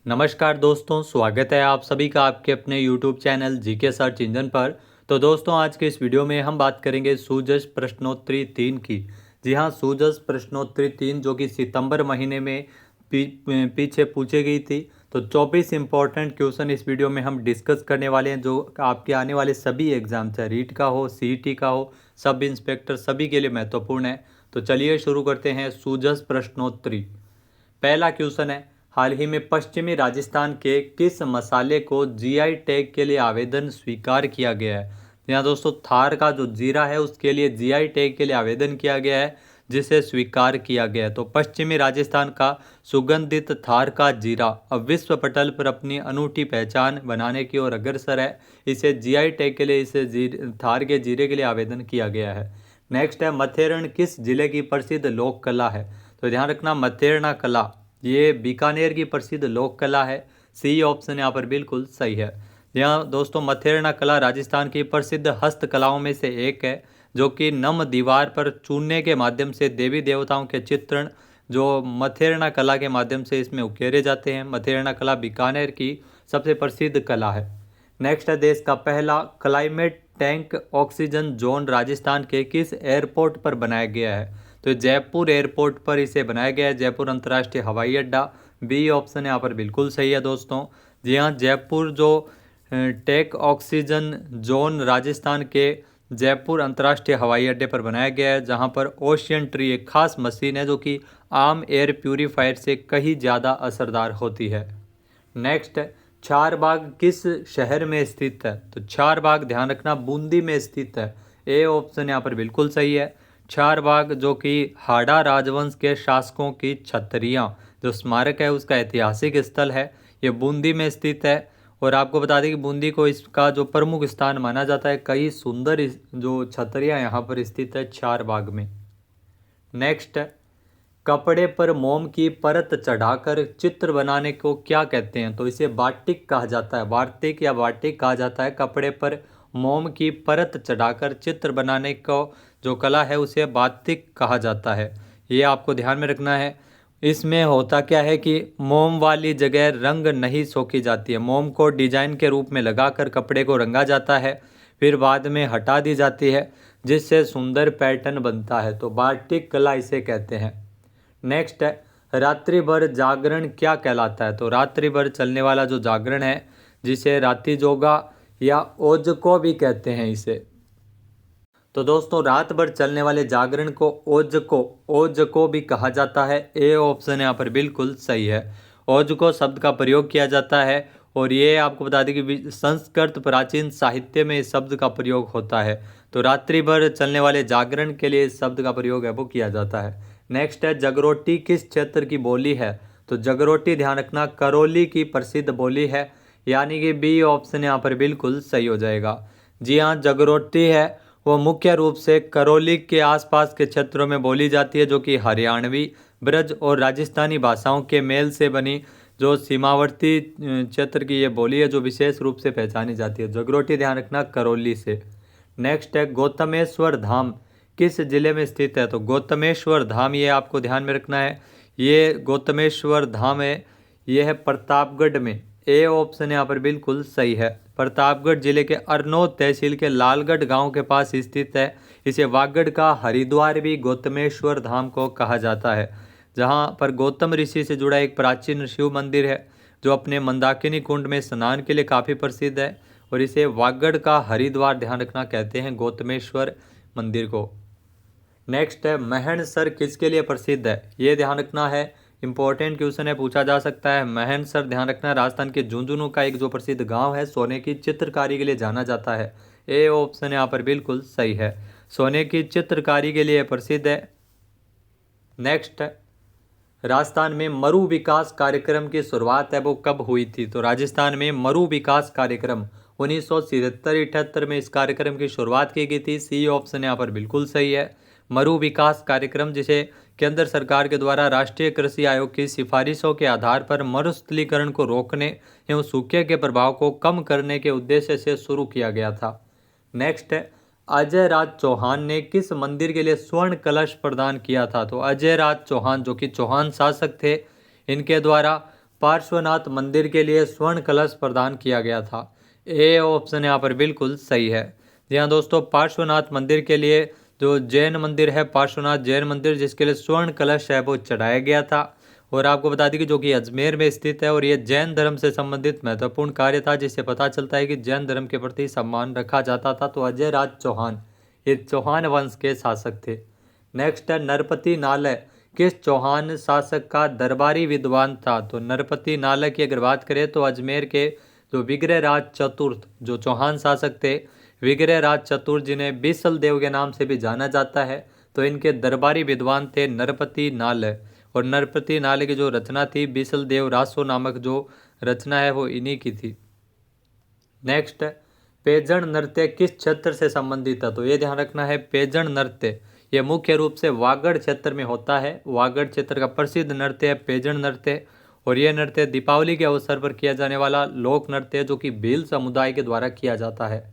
नमस्कार दोस्तों, स्वागत है आप सभी का आपके अपने YouTube channel GK search engine पर। तो दोस्तों, आज के इस वीडियो में हम बात करेंगे सूजश प्रश्नोत्तरी 3 की। जी हाँ, सूजश प्रश्नोत्तरी 3 जो कि सितंबर महीने में पीछे पूछी गई थी। तो 24 इंपॉर्टेंट क्वेश्चन इस वीडियो में हम डिस्कस करने वाले हैं, जो आपके आने वाले सभी एग्जाम, चाहे रीट का हो, सीईटी का हो, सब इंस्पेक्टर, सभी के लिए महत्वपूर्ण है। तो चलिए शुरू करते हैं सूजश प्रश्नोत्तरी। पहला क्वेश्चन है, हाल ही में पश्चिमी राजस्थान के किस मसाले को जीआई टैग के लिए आवेदन स्वीकार किया गया है। यहाँ दोस्तों, थार का जो जीरा है उसके लिए जीआई टैग के लिए आवेदन किया गया है, जिसे स्वीकार किया गया है। तो पश्चिमी राजस्थान का सुगंधित थार का जीरा अब विश्व पटल पर अपनी अनूठी पहचान बनाने की ओर अग्रसर है। इसे जीआई टैग के लिए थार के जीरे के लिए आवेदन किया गया है। नेक्स्ट है, मथेरण किस जिले की प्रसिद्ध लोक कला है। तो ध्यान रखना, मथेरणा कला ये बीकानेर की प्रसिद्ध लोक कला है। सी ऑप्शन यहाँ पर बिल्कुल सही है। यहाँ दोस्तों, मथेरणा कला राजस्थान की प्रसिद्ध हस्तकलाओं में से एक है, जो कि नम दीवार पर चूनने के माध्यम से देवी देवताओं के चित्रण जो मथेरणा कला के माध्यम से इसमें उकेरे जाते हैं। मथेरणा कला बीकानेर की सबसे प्रसिद्ध कला है। नेक्स्ट है, देश का पहला climate tank oxygen zone Rajasthan के किस एयरपोर्ट पर बनाया गया है। तो जयपुर एयरपोर्ट पर इसे बनाया गया है, जयपुर अंतर्राष्ट्रीय हवाई अड्डा। बी ऑप्शन यहाँ पर बिल्कुल सही है दोस्तों। जी हाँ, जयपुर जो टेक ऑक्सीजन जोन राजस्थान के जयपुर अंतर्राष्ट्रीय हवाई अड्डे पर बनाया गया है, जहाँ पर ओशियन ट्री एक खास मशीन है जो कि आम एयर प्यूरीफायर से कहीं ज़्यादा असरदार होती है। नेक्स्ट, चारबाग किस शहर में स्थित है। तो चारबाग ध्यान रखना बूंदी में स्थित है। ए ऑप्शन यहाँ पर बिल्कुल सही है। चारबाग जो कि हाड़ा राजवंश के शासकों की छतरियाँ जो स्मारक है उसका ऐतिहासिक स्थल है, ये बूंदी में स्थित है। और आपको बता दें कि बूंदी को इसका जो प्रमुख स्थान माना जाता है, कई सुंदर जो छतरियाँ यहाँ पर स्थित है चारबाग में। नेक्स्ट, कपड़े पर मोम की परत चढ़ाकर चित्र बनाने को क्या कहते हैं। तो इसे बाटिक कहा जाता है, वार्तिक या बाटिक कहा जाता है। कपड़े पर मोम की परत चढ़ाकर चित्र बनाने को जो कला है उसे बाटिक कहा जाता है। ये आपको ध्यान में रखना है। इसमें होता क्या है कि मोम वाली जगह रंग नहीं सोखी जाती है। मोम को डिजाइन के रूप में लगाकर कपड़े को रंगा जाता है, फिर बाद में हटा दी जाती है, जिससे सुंदर पैटर्न बनता है। तो बाटिक कला इसे कहते हैं। नेक्स्ट है, रात्रि भर जागरण क्या कहलाता है। तो रात्रि भर चलने वाला जो जागरण है, जिसे राति जोगा या ओजको भी कहते हैं इसे। तो दोस्तों, रात भर चलने वाले जागरण को ओजको भी कहा जाता है। ए ऑप्शन यहाँ पर बिल्कुल सही है। ओजको शब्द का प्रयोग किया जाता है, और ये आपको बता दें कि संस्कृत प्राचीन साहित्य में इस शब्द का प्रयोग होता है। तो रात्रि भर चलने वाले जागरण के लिए इस शब्द का प्रयोग है वो किया जाता है। नेक्स्ट है, जगरोटी किस क्षेत्र की बोली है। तो जगरोटी ध्यान रखना करौली की प्रसिद्ध बोली है, यानी कि बी ऑप्शन यहाँ पर बिल्कुल सही हो जाएगा। जी हाँ, जगरोटी है वो मुख्य रूप से करौली के आसपास के क्षेत्रों में बोली जाती है, जो कि हरियाणवी, ब्रज और राजस्थानी भाषाओं के मेल से बनी जो सीमावर्ती क्षेत्र की ये बोली है, जो विशेष रूप से पहचानी जाती है। जगरोटी ध्यान रखना करौली से। नेक्स्ट है, गौतमेश्वर धाम किस जिले में स्थित है। तो गौतमेश्वर धाम ये आपको ध्यान में रखना है, ये गौतमेश्वर धाम है, ये है प्रतापगढ़ में। ए ऑप्शन यहाँ पर बिल्कुल सही है। प्रतापगढ़ जिले के अरनोद तहसील के लालगढ़ गांव के पास स्थित है। इसे वागड़ का हरिद्वार भी गौतमेश्वर धाम को कहा जाता है, जहां पर गौतम ऋषि से जुड़ा एक प्राचीन शिव मंदिर है, जो अपने मंदाकिनी कुंड में स्नान के लिए काफ़ी प्रसिद्ध है। और इसे वागड़ का हरिद्वार ध्यान रखना कहते हैं गौतमेश्वर मंदिर को। नेक्स्ट है, महणसर किसके लिए प्रसिद्ध है। ये ध्यान रखना है, इंपॉर्टेंट क्वेश्चन है, पूछा जा सकता है। महणसर ध्यान रखना राजस्थान के झुंझुनू का एक जो प्रसिद्ध गांव है, सोने की चित्रकारी के लिए जाना जाता है। ए ऑप्शन यहाँ पर बिल्कुल सही है, सोने की चित्रकारी के लिए प्रसिद्ध है। नेक्स्ट, राजस्थान में मरु विकास कार्यक्रम की शुरुआत है वो कब हुई थी। तो राजस्थान में मरु विकास कार्यक्रम 1977-78 में इस कार्यक्रम की शुरुआत की गई थी। सी ऑप्शन यहाँ पर बिल्कुल सही है। मरु विकास कार्यक्रम, जिसे केंद्र सरकार के द्वारा राष्ट्रीय कृषि आयोग की सिफारिशों के आधार पर मरुस्थलीकरण को रोकने एवं सूखे के प्रभाव को कम करने के उद्देश्य से शुरू किया गया था। नेक्स्ट है, अजय राज चौहान ने किस मंदिर के लिए स्वर्ण कलश प्रदान किया था। तो अजय राज चौहान जो कि चौहान शासक थे, इनके द्वारा पार्श्वनाथ मंदिर के लिए स्वर्ण कलश प्रदान किया गया था? ए ऑप्शन यहाँ पर बिल्कुल सही है। जी हाँ दोस्तों, पार्श्वनाथ मंदिर के लिए जो जैन मंदिर है, पार्श्वनाथ जैन मंदिर, जिसके लिए स्वर्ण कलश है वो चढ़ाया गया था। और आपको बता दें कि जो कि अजमेर में स्थित है और ये जैन धर्म से संबंधित महत्वपूर्ण कार्य था, जिससे पता चलता है कि जैन धर्म के प्रति सम्मान रखा जाता था। तो अजय राज चौहान ये चौहान वंश के शासक थे। नेक्स्ट है नरपति नालय किस चौहान शासक का दरबारी विद्वान था? तो नरपति नालय की अगर बात करें तो अजमेर के जो विग्रह राज चतुर्थ जो चौहान शासक थे, विग्रह राज चतुर्थ, जिन्हें बीसल देव के नाम से भी जाना जाता है, तो इनके दरबारी विद्वान थे नरपति नालय। और नरपति नालय की जो रचना थी, बीसल देव रासो नामक जो रचना है वो इन्हीं की थी। नेक्स्ट पेजण नृत्य किस क्षेत्र से संबंधित है? तो ये ध्यान रखना है, पेजण नृत्य ये मुख्य रूप से वागड़ क्षेत्र में होता है। वागड़ क्षेत्र का प्रसिद्ध नृत्य है पेजण नृत्य। और यह नृत्य दीपावली के अवसर पर किया जाने वाला लोक नृत्य है, जो कि भील समुदाय के द्वारा किया जाता है।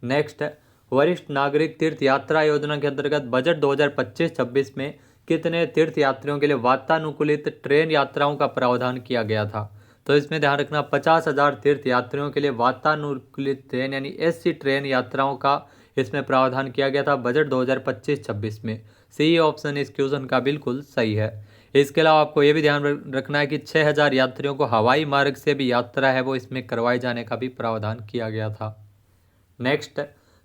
नेक्स्ट है वरिष्ठ नागरिक तीर्थ यात्रा योजना के अंतर्गत बजट 2025-26 में कितने तीर्थ यात्रियों के लिए वातानुकूलित ट्रेन यात्राओं का प्रावधान किया गया था? तो इसमें ध्यान रखना 50,000 तीर्थ यात्रियों के लिए वातानुकूलित ट्रेन यानी एसी ट्रेन यात्राओं का इसमें प्रावधान किया गया था बजट 2025-26 में। सी ऑप्शन इस क्वेश्चन का बिल्कुल सही है। इसके अलावा आपको ये भी ध्यान रखना है कि 6,000 यात्रियों को हवाई मार्ग से भी यात्रा है वो इसमें करवाए जाने का भी प्रावधान किया गया था। नेक्स्ट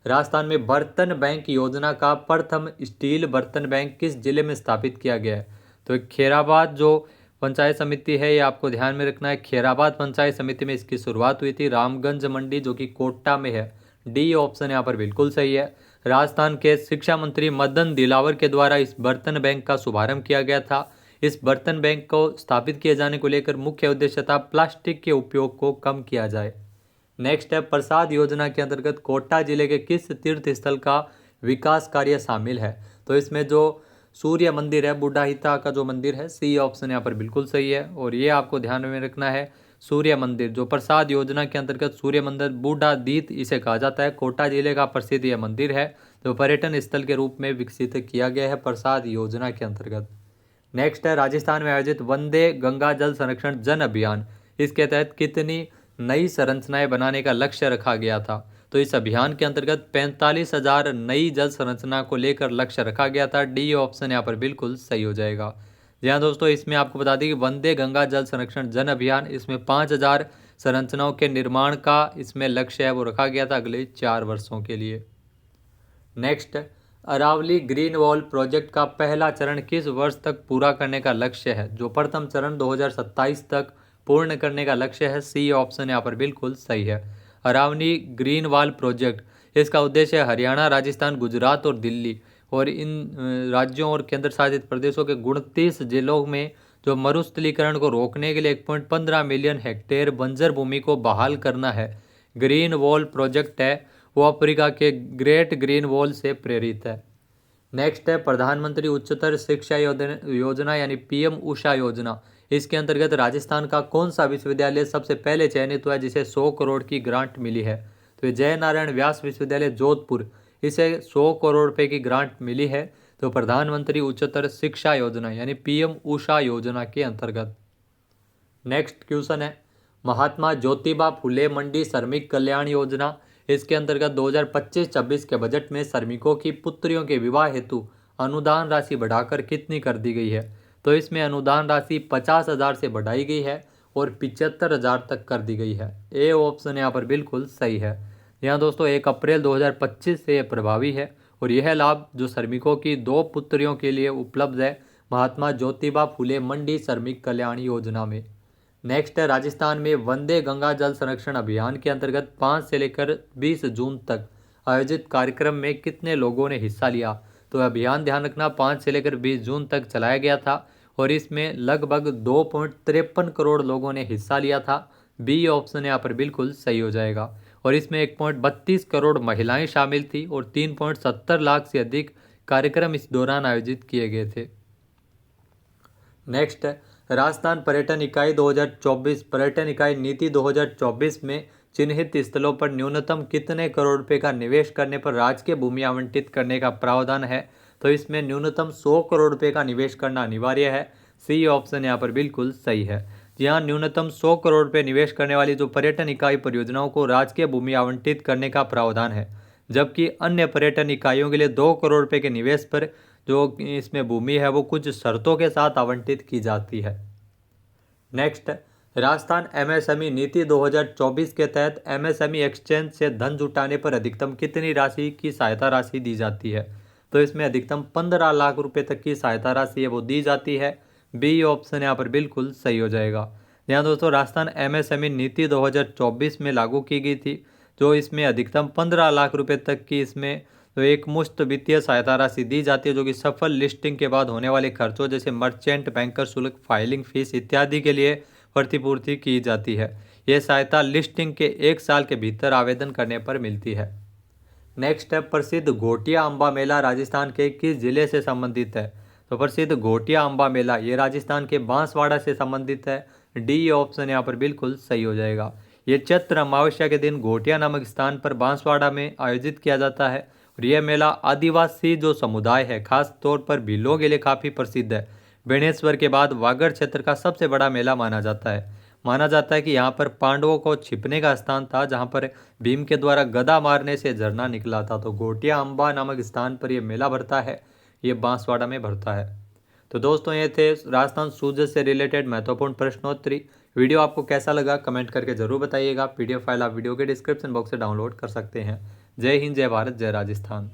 राजस्थान में बर्तन बैंक योजना का प्रथम स्टील बर्तन बैंक किस जिले में स्थापित किया गया है? तो खेराबाद जो पंचायत समिति है, ये आपको ध्यान में रखना है, खेराबाद पंचायत समिति में इसकी शुरुआत हुई थी। रामगंज मंडी जो कि कोटा में है, डी ऑप्शन यहाँ पर बिल्कुल सही है। राजस्थान के शिक्षा मंत्री मदन दिलावर के द्वारा इस बर्तन बैंक का शुभारंभ किया गया था। इस बर्तन बैंक को स्थापित किए जाने को लेकर मुख्य उद्देश्य था प्लास्टिक के उपयोग को कम किया जाए। नेक्स्ट है प्रसाद योजना के अंतर्गत कोटा जिले के किस तीर्थ स्थल का विकास कार्य शामिल है? तो इसमें जो सूर्य मंदिर है, बुढ़ाहिता का जो मंदिर है, सी ऑप्शन यहाँ पर बिल्कुल सही है। और ये आपको ध्यान में रखना है, सूर्य मंदिर जो प्रसाद योजना के अंतर्गत सूर्य मंदिर बूढ़ादीत इसे कहा जाता है, कोटा जिले का प्रसिद्ध यह मंदिर है, जो पर्यटन स्थल के रूप में विकसित किया गया है प्रसाद योजना के अंतर्गत। नेक्स्ट है राजस्थान में आयोजित वंदे गंगा जल संरक्षण जन अभियान, इसके तहत कितनी नई संरचनाएं बनाने का लक्ष्य रखा गया था? तो इस अभियान के अंतर्गत 45,000 नई जल संरचना को लेकर लक्ष्य रखा गया था। डी ऑप्शन यहाँ पर बिल्कुल सही हो जाएगा। जी हाँ दोस्तों, इसमें आपको बता दें कि वंदे गंगा जल संरक्षण जन अभियान, इसमें 5,000 संरचनाओं के निर्माण का इसमें लक्ष्य है वो रखा गया था अगले 4 वर्षों के लिए। Next Aravalli green wall project का पहला चरण किस वर्ष तक पूरा करने का लक्ष्य है? जो प्रथम चरण 2027 तक पूर्ण करने का लक्ष्य है। सी ऑप्शन यहाँ पर बिल्कुल सही है। अरावली ग्रीन वॉल प्रोजेक्ट इसका उद्देश्य हरियाणा, राजस्थान, गुजरात और दिल्ली और इन राज्यों और केंद्र शासित प्रदेशों के 29 जिलों में जो मरुस्थलीकरण को रोकने के लिए 1.15 मिलियन हेक्टेयर बंजर भूमि को बहाल करना है। ग्रीन वॉल प्रोजेक्ट है वो अफ्रीका के ग्रेट ग्रीन वॉल से प्रेरित है। नेक्स्ट है प्रधानमंत्री उच्चतर शिक्षा योजना यानी पीएम उषा योजना, इसके अंतर्गत राजस्थान का कौन सा विश्वविद्यालय सबसे पहले चयनित हुआ है जिसे 100 करोड़ की ग्रांट मिली है? तो ये जय नारायण व्यास विश्वविद्यालय जोधपुर, इसे 100 करोड़ रुपए की ग्रांट मिली है, तो प्रधानमंत्री उच्चतर शिक्षा योजना यानी पीएम उषा योजना के अंतर्गत। नेक्स्ट क्वेश्चन है महात्मा ज्योतिबा फुले मंडी श्रमिक कल्याण योजना, इसके अंतर्गत 2025-26 के बजट में श्रमिकों की पुत्रियों के विवाह हेतु अनुदान राशि बढ़ाकर कितनी कर दी गई है? तो इसमें अनुदान राशि 50,000 से बढ़ाई गई है और 75,000 तक कर दी गई है। ए ऑप्शन यहाँ पर बिल्कुल सही है। यहाँ दोस्तों 1 अप्रैल 2025 से यह प्रभावी है और यह लाभ जो श्रमिकों की 2 पुत्रियों के लिए उपलब्ध है महात्मा ज्योतिबा फुले मंडी श्रमिक कल्याण योजना में। नेक्स्ट है राजस्थान में वंदे गंगा जल संरक्षण अभियान के अंतर्गत 5 से लेकर 20 जून तक आयोजित कार्यक्रम में कितने लोगों ने हिस्सा लिया? तो अभियान ध्यान रखना 5 से लेकर 20 जून तक चलाया गया था और इसमें लगभग 2.53 करोड़ लोगों ने हिस्सा लिया था। बी ऑप्शन यहाँ पर बिल्कुल सही हो जाएगा। और इसमें 1.32 करोड़ महिलाएं शामिल थी और 3.70 लाख से अधिक कार्यक्रम इस दौरान आयोजित किए गए थे। नेक्स्ट राजस्थान पर्यटन इकाई 2024 पर्यटन इकाई नीति 2024 में चिन्हित स्थलों पर न्यूनतम कितने करोड़ रुपए का निवेश करने पर राजकीय भूमि आवंटित करने का प्रावधान है? तो इसमें न्यूनतम 100 करोड़ रुपए का निवेश करना अनिवार्य है। सी ऑप्शन यहाँ पर बिल्कुल सही है। जहाँ न्यूनतम 100 करोड़ रुपये निवेश करने वाली जो पर्यटन इकाई परियोजनाओं को राजकीय भूमि आवंटित करने का प्रावधान है, जबकि अन्य पर्यटन इकाइयों के लिए 2 करोड़ रुपये के निवेश पर जो इसमें भूमि है वो कुछ शर्तों के साथ आवंटित की जाती है। नेक्स्ट, राजस्थान एमएसएमई नीति 2024 के तहत एमएसएमई एक्सचेंज से धन जुटाने पर अधिकतम कितनी राशि की सहायता राशि दी जाती है? तो इसमें अधिकतम 15 लाख रुपए तक की सहायता राशि है वो दी जाती है। बी ऑप्शन यहाँ पर बिल्कुल सही हो जाएगा। यहाँ दोस्तों राजस्थान एमएसएमई नीति 2024 में लागू की गई थी, जो इसमें अधिकतम 15 लाख रुपए तक की इसमें तो एक मुश्त वित्तीय सहायता राशि दी जाती है, जो कि सफल लिस्टिंग के बाद होने वाले खर्चों जैसे मर्चेंट बैंकर शुल्क, फाइलिंग फीस इत्यादि के लिए प्रतिपूर्ति की जाती है। यह सहायता लिस्टिंग के 1 साल के भीतर आवेदन करने पर मिलती है। नेक्स्ट है, प्रसिद्ध घोटिया अम्बा मेला राजस्थान के किस जिले से संबंधित है? तो प्रसिद्ध घोटिया अम्बा मेला ये राजस्थान के बांसवाड़ा से संबंधित है। डी ऑप्शन यहाँ पर बिल्कुल सही हो जाएगा। ये चैत्र अमावस्या के दिन घोटिया नामक स्थान पर बांसवाड़ा में आयोजित किया जाता है और यह मेला आदिवासी जो समुदाय है खास तौर पर भीलों के लिए काफ़ी प्रसिद्ध है। बेणेश्वर के बाद वागड़ क्षेत्र का सबसे बड़ा मेला माना जाता है। माना जाता है कि यहाँ पर पांडवों को छिपने का स्थान था, जहाँ पर भीम के द्वारा गदा मारने से झरना निकला था। तो घोटिया अम्बा नामक स्थान पर यह मेला भरता है, ये बांसवाड़ा में भरता है। तो दोस्तों ये थे राजस्थान सूजन से रिलेटेड महत्वपूर्ण प्रश्नोत्तरी। वीडियो आपको कैसा लगा कमेंट करके जरूर बताइएगा। पीडीएफ फाइल आप वीडियो के डिस्क्रिप्शन बॉक्स से डाउनलोड कर सकते हैं। जय हिंद, जय भारत, जय राजस्थान।